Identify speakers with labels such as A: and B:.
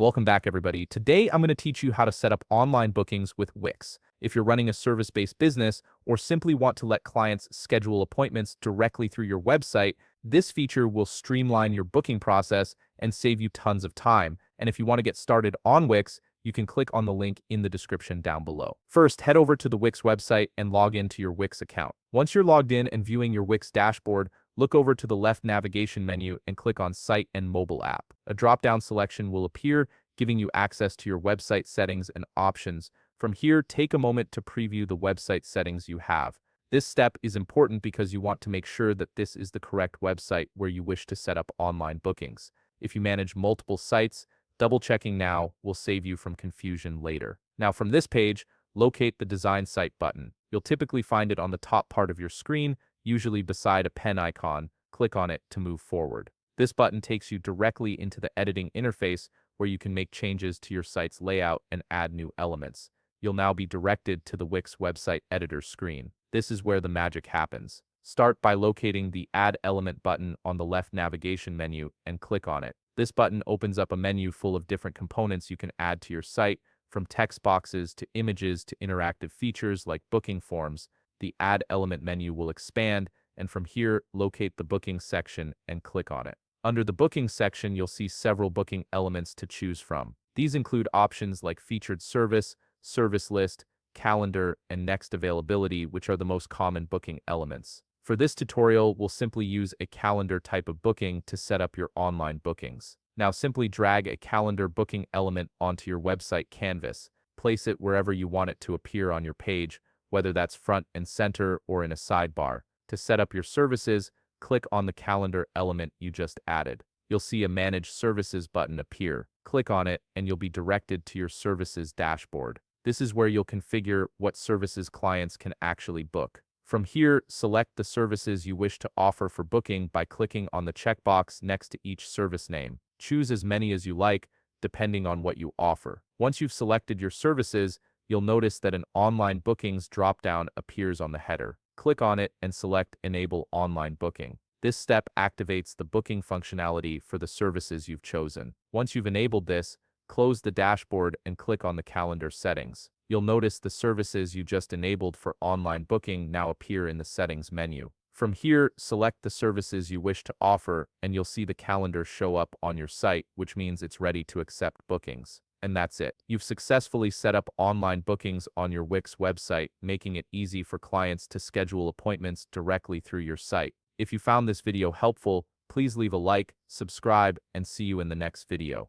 A: Welcome back, everybody. Today, I'm going to teach you how to set up online bookings with Wix. If you're running a service-based business or simply want to let clients schedule appointments directly through your website, this feature will streamline your booking process and save you tons of time. And if you want to get started on Wix, you can click on the link in the description down below. First, head over to the Wix website and log into your Wix account. Once you're logged in and viewing your Wix dashboard, look over to the left navigation menu and click on Site and Mobile App. A drop-down selection will appear, giving you access to your website settings and options. From here, take a moment to preview the website settings you have. This step is important because you want to make sure that this is the correct website where you wish to set up online bookings. If you manage multiple sites, double-checking now will save you from confusion later. Now, from this page, locate the Design Site button. You'll typically find it on the top part of your screen, usually beside a pen icon. Click on it to move forward. This button takes you directly into the editing interface where you can make changes to your site's layout and add new elements. You'll now be directed to the Wix website editor screen. This is where the magic happens. Start by locating the Add Element button on the left navigation menu and click on it. This button opens up a menu full of different components you can add to your site, from text boxes to images to interactive features like booking forms. The Add Element menu will expand, and from here, locate the Booking section and click on it. Under the Booking section, you'll see several booking elements to choose from. These include options like Featured Service, Service List, Calendar, and Next Availability, which are the most common booking elements. For this tutorial, we'll simply use a calendar type of booking to set up your online bookings. Now simply drag a calendar booking element onto your website canvas. Place it wherever you want it to appear on your page, whether that's front and center or in a sidebar. To set up your services, click on the calendar element you just added. You'll see a Manage Services button appear. Click on it and you'll be directed to your services dashboard. This is where you'll configure what services clients can actually book. From here, select the services you wish to offer for booking by clicking on the checkbox next to each service name. Choose as many as you like, depending on what you offer. Once you've selected your services, you'll notice that an Online Bookings dropdown appears on the header. Click on it and select Enable Online Booking. This step activates the booking functionality for the services you've chosen. Once you've enabled this, close the dashboard and click on the calendar settings. You'll notice the services you just enabled for online booking now appear in the settings menu. From here, select the services you wish to offer and you'll see the calendar show up on your site, which means it's ready to accept bookings. And that's it. You've successfully set up online bookings on your Wix website, making it easy for clients to schedule appointments directly through your site. If you found this video helpful, please leave a like, subscribe, and see you in the next video.